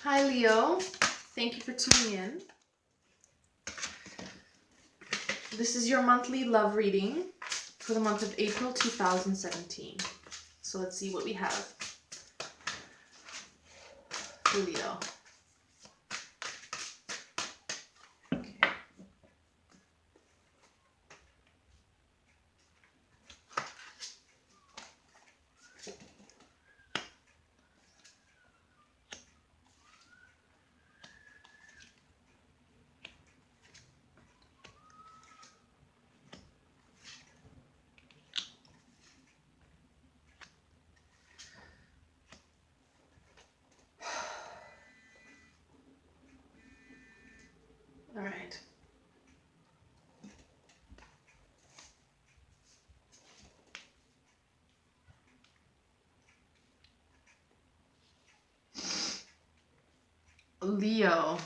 Hi, Leo. Thank you for tuning in. This is your monthly love reading for the month of April 2017. So let's see what we have for Leo. All right. Leo.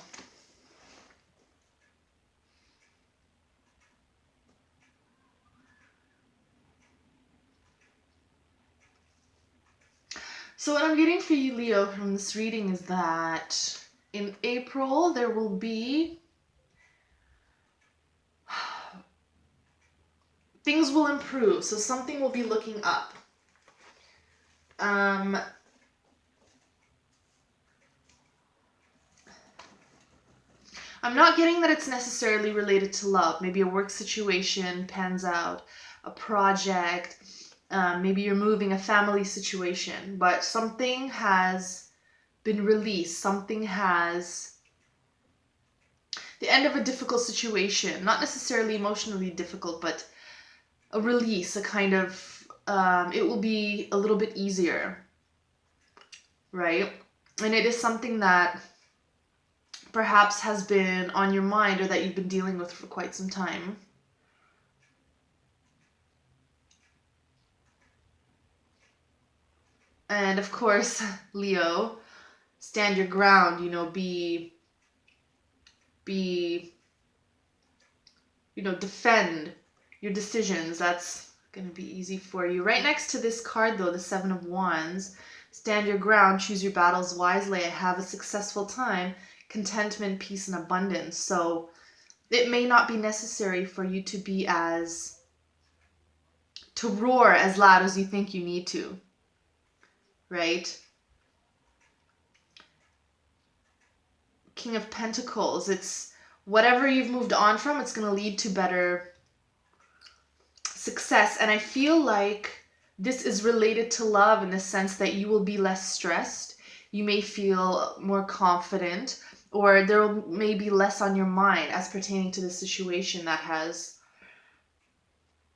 So what I'm getting for you, Leo, from this reading is that in April there will be things will improve. So something will be looking up. I'm not getting that it's necessarily related to love. Maybe a work situation pans out, a project, maybe you're moving, a family situation, but something has been released. Something has the end of a difficult situation, not necessarily emotionally difficult, but a release, a kind of, it will be a little bit easier, right? And it is something that perhaps has been on your mind or that you've been dealing with for quite some time. And of course, Leo, stand your ground, defend your decisions. That's going to be easy for you. Right next to this card, though, the Seven of Wands, stand your ground, choose your battles wisely, have a successful time, contentment, peace, and abundance. So it may not be necessary for you to roar as loud as you think you need to, right? King of Pentacles, it's whatever you've moved on from, it's going to lead to better success. And I feel like this is related to love in the sense that you will be less stressed. You may feel more confident, or there may be less on your mind as pertaining to the situation that has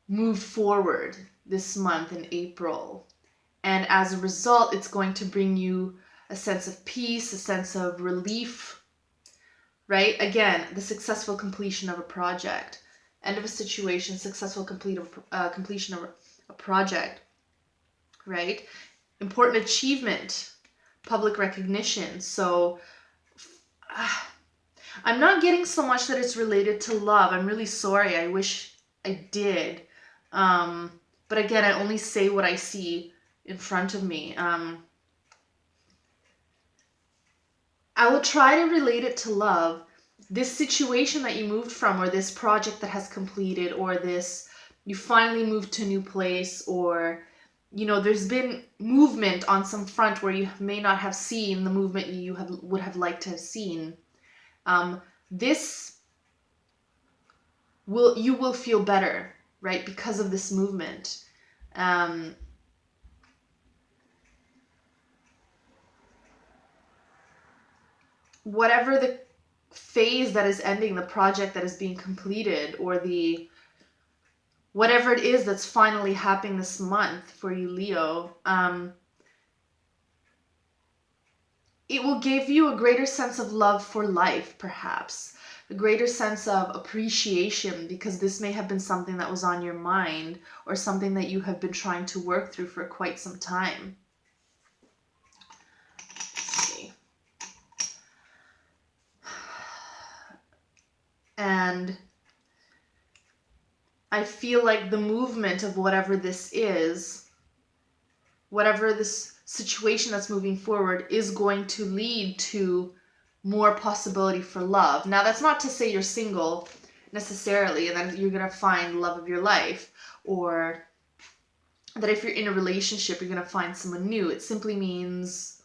moved forward this month in April. And as a result, it's going to bring you a sense of peace, a sense of relief, right? Again, the successful completion of a project, end of a situation, successful completion of a project, right? Important achievement, public recognition. So I'm not getting so much that it's related to love. I'm really sorry. I wish I did. But again, I only say what I see in front of me. I will try to relate it to love. This situation that you moved from, or this project that has completed, or this, you finally moved to a new place, or, there's been movement on some front where you may not have seen the movement would have liked to have seen. You will feel better, right? Because of this movement. Whatever the phase that is ending, the project that is being completed, or whatever it is that's finally happening this month for you, Leo, it will give you a greater sense of love for life, perhaps. A greater sense of appreciation, because this may have been something that was on your mind, or something that you have been trying to work through for quite some time. And I feel like the movement of whatever this is whatever this situation that's moving forward is going to lead to more possibility for love. Now, that's not to say you're single necessarily and then you're going to find love of your life, or that if you're in a relationship, you're going to find someone new. It simply means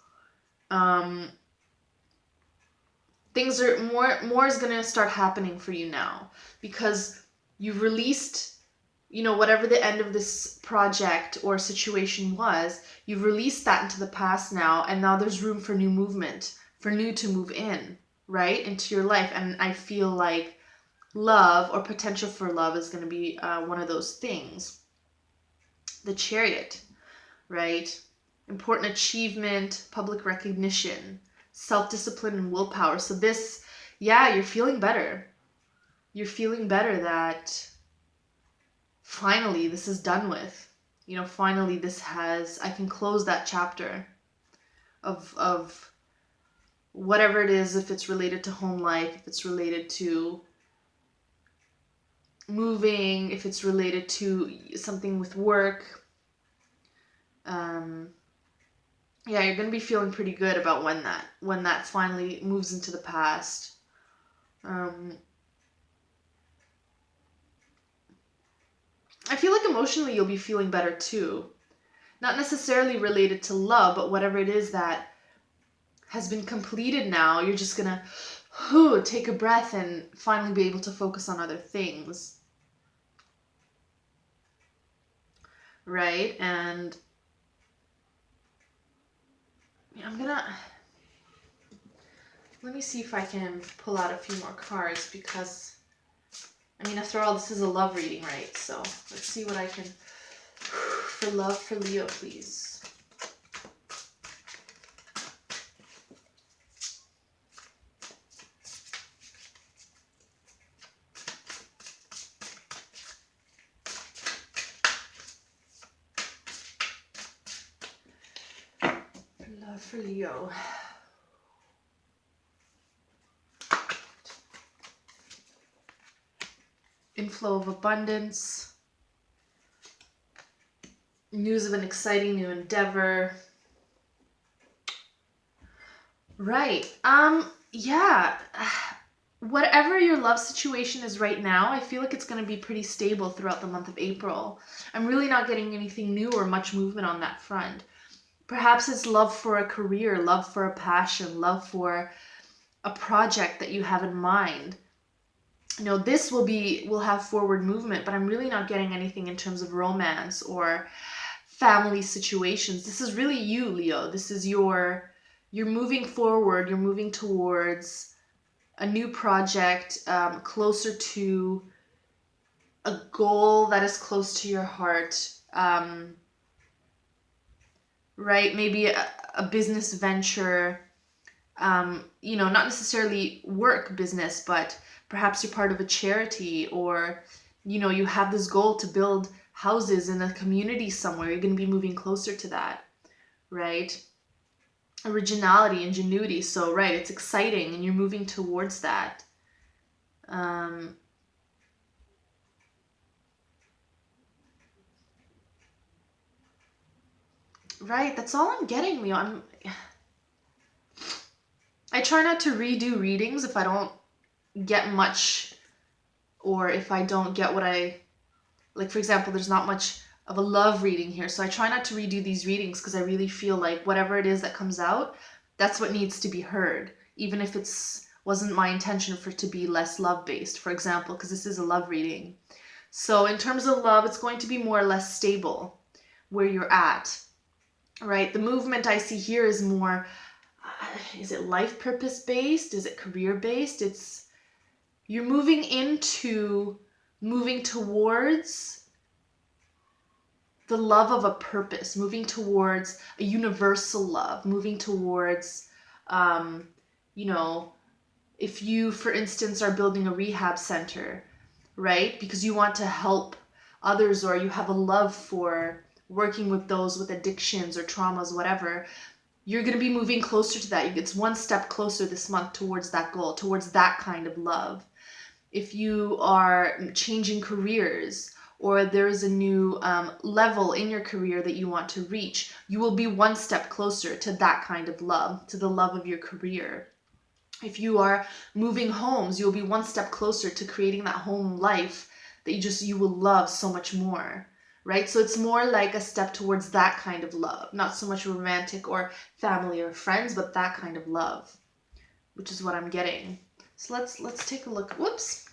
things are more is going to start happening for you now, because you've released, whatever the end of this project or situation was, you've released that into the past now, and now there's room for new movement, for new to move in, right, into your life. And I feel like love or potential for love is going to be one of those things. The Chariot, right? Important achievement, public recognition, self-discipline, and willpower. So this, you're feeling better. You're feeling better that finally this is done with. Finally I can close that chapter of whatever it is, if it's related to home life, if it's related to moving, if it's related to something with work. You're going to be feeling pretty good about when that finally moves into the past. I feel like emotionally you'll be feeling better too. Not necessarily related to love, but whatever it is that has been completed now, you're just going to take a breath and finally be able to focus on other things. Right? And let me see if I can pull out a few more cards, because after all, this is a love reading, right? So let's see what I can, for love for Leo, please. Love for Leo. Inflow of abundance. News of an exciting new endeavor. Right. Whatever your love situation is right now, I feel like it's going to be pretty stable throughout the month of April. I'm really not getting anything new or much movement on that front. Perhaps it's love for a career, love for a passion, love for a project that you have in mind. This will have forward movement, but I'm really not getting anything in terms of romance or family situations. This is really you, Leo. This is you're moving forward. You're moving towards a new project, closer to a goal that is close to your heart. Right? Maybe a business venture, not necessarily work business, but perhaps you're part of a charity, or, you have this goal to build houses in a community somewhere. You're going to be moving closer to that, right? Originality, ingenuity. So, right, it's exciting and you're moving towards that. Right, that's all I'm getting, Leo. I try not to redo readings if I don't get much, or if I don't get what like, for example, there's not much of a love reading here, so I try not to redo these readings, because I really feel like whatever it is that comes out, that's what needs to be heard, even if wasn't my intention for it to be less love based, for example, because this is a love reading. So in terms of love, it's going to be more or less stable where you're at, right? The movement I see here is more, is it life purpose based? Is it career based? You're moving towards the love of a purpose, moving towards a universal love, moving towards, if you, for instance, are building a rehab center, right? Because you want to help others, or you have a love for working with those with addictions or traumas, whatever, you're going to be moving closer to that. It's one step closer this month towards that goal, towards that kind of love. If you are changing careers, or there is a new level in your career that you want to reach, you will be one step closer to that kind of love, to the love of your career. If you are moving homes, you'll be one step closer to creating that home life that you will love so much more, right? So it's more like a step towards that kind of love, not so much romantic or family or friends, but that kind of love, which is what I'm getting. So let's take a look, whoops,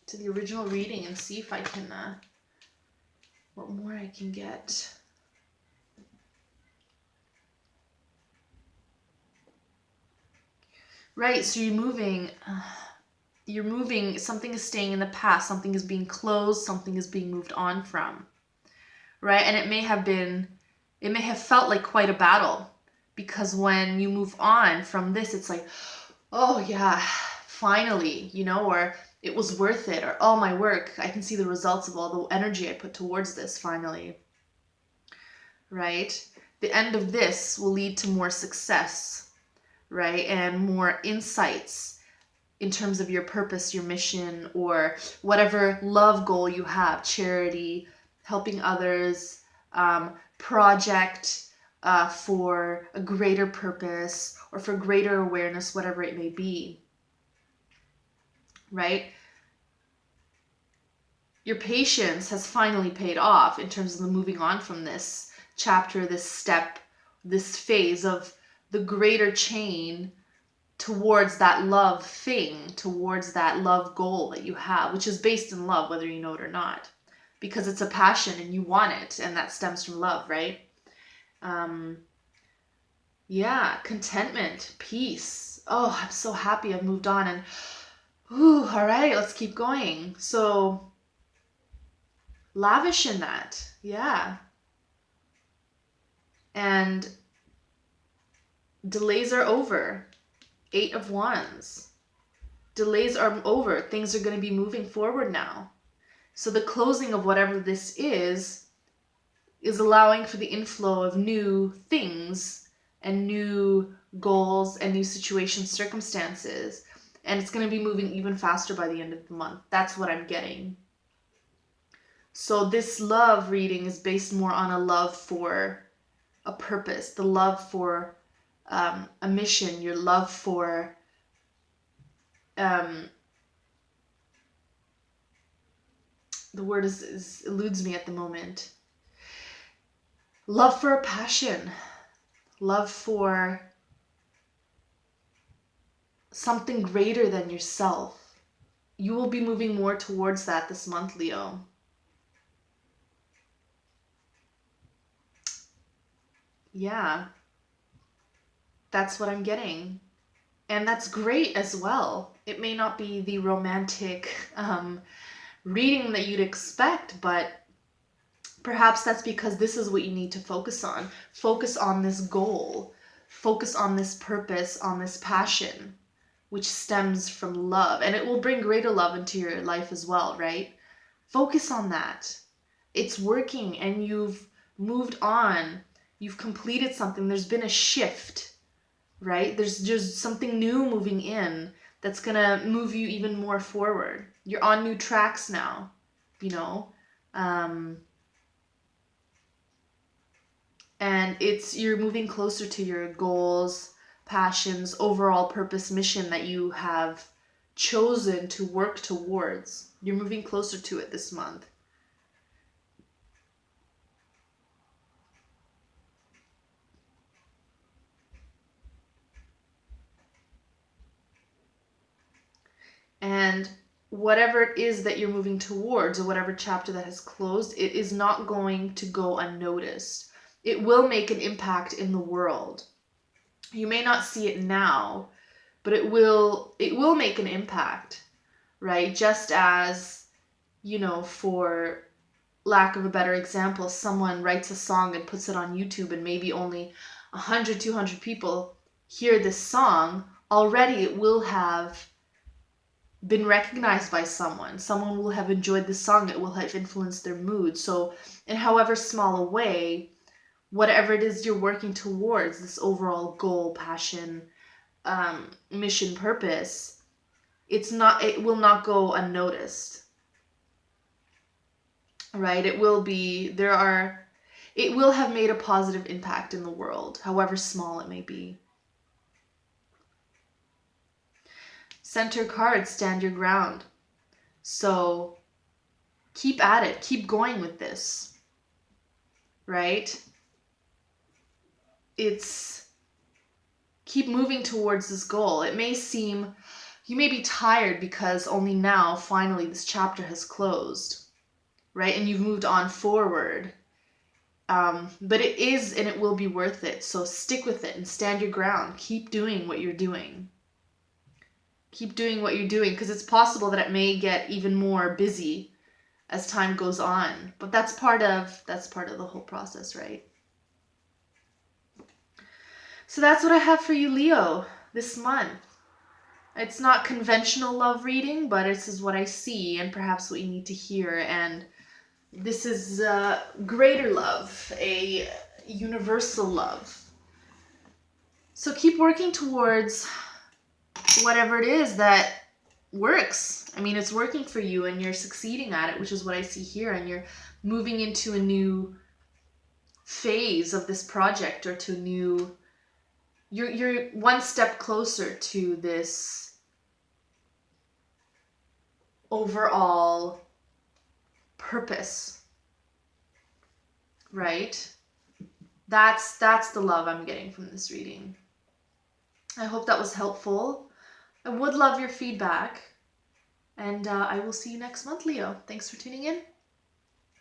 to the original reading and see if I can, what more I can get. Right, so you're moving, something is staying in the past, something is being closed, something is being moved on from, right? And it may have felt like quite a battle, because when you move on from this, it's like, oh yeah, finally, or it was worth it, or oh, my work, I can see the results of all the energy I put towards this finally, right? The end of this will lead to more success, right? And more insights in terms of your purpose, your mission, or whatever love goal you have, charity, helping others, project for a greater purpose or for greater awareness, whatever it may be, right? Your patience has finally paid off in terms of the moving on from this chapter, this step, this phase of the greater chain towards that love thing, towards that love goal that you have, which is based in love, whether you know it or not, because it's a passion and you want it, and that stems from love, right? Yeah, contentment, peace. Oh, I'm so happy I've moved on, and all right, let's keep going. So lavish in that, yeah. And delays are over. 8 of Wands. Delays are over. Things are going to be moving forward now. So the closing of whatever this is allowing for the inflow of new things and new goals and new situations, circumstances. And it's going to be moving even faster by the end of the month. That's what I'm getting. So this love reading is based more on a love for a purpose, the love for a mission, your love for the word is eludes me at the moment. Love for a passion, love for something greater than yourself. You will be moving more towards that this month, Leo. Yeah, that's what I'm getting. And that's great as well. It may not be the romantic reading that you'd expect, but perhaps that's because this is what you need to focus on. Focus on this goal. Focus on this purpose, on this passion, which stems from love. And it will bring greater love into your life as well, right? Focus on that. It's working and you've moved on. You've completed something. There's been a shift, right? There's just something new moving in that's going to move you even more forward. You're on new tracks now, and you're moving closer to your goals, passions, overall purpose, mission that you have chosen to work towards. You're moving closer to it this month. And whatever it is that you're moving towards, or whatever chapter that has closed, it is not going to go unnoticed. It will make an impact in the world. You may not see it now, but it will make an impact, right? Just as, for lack of a better example, someone writes a song and puts it on YouTube and maybe only 100, 200 people hear this song, already it will have been recognized by someone. Someone will have enjoyed the song. It will have influenced their mood. So in however small a way, whatever it is you're working towards, this overall goal, passion, mission, purpose, it will not go unnoticed. right? It will have made a positive impact in the world, however small it may be. Center card, stand your ground. So keep at it, keep going with this, right? Keep moving towards this goal. It may seem, you may be tired because only now, finally, this chapter has closed, right? And you've moved on forward. But it is and it will be worth it. So stick with it and stand your ground. Keep doing what you're doing. Keep doing what you're doing, because it's possible that it may get even more busy as time goes on. But that's part of the whole process, right? So that's what I have for you, Leo, this month. It's not conventional love reading, but this is what I see and perhaps what you need to hear. And this is greater love, a universal love. So keep working towards whatever it is that works. I mean, it's working for you and you're succeeding at it, which is what I see here. And you're moving into a new phase of this project, or to a new... You're one step closer to this overall purpose, right? That's the love I'm getting from this reading. I hope that was helpful. I would love your feedback, and I will see you next month, Leo. Thanks for tuning in.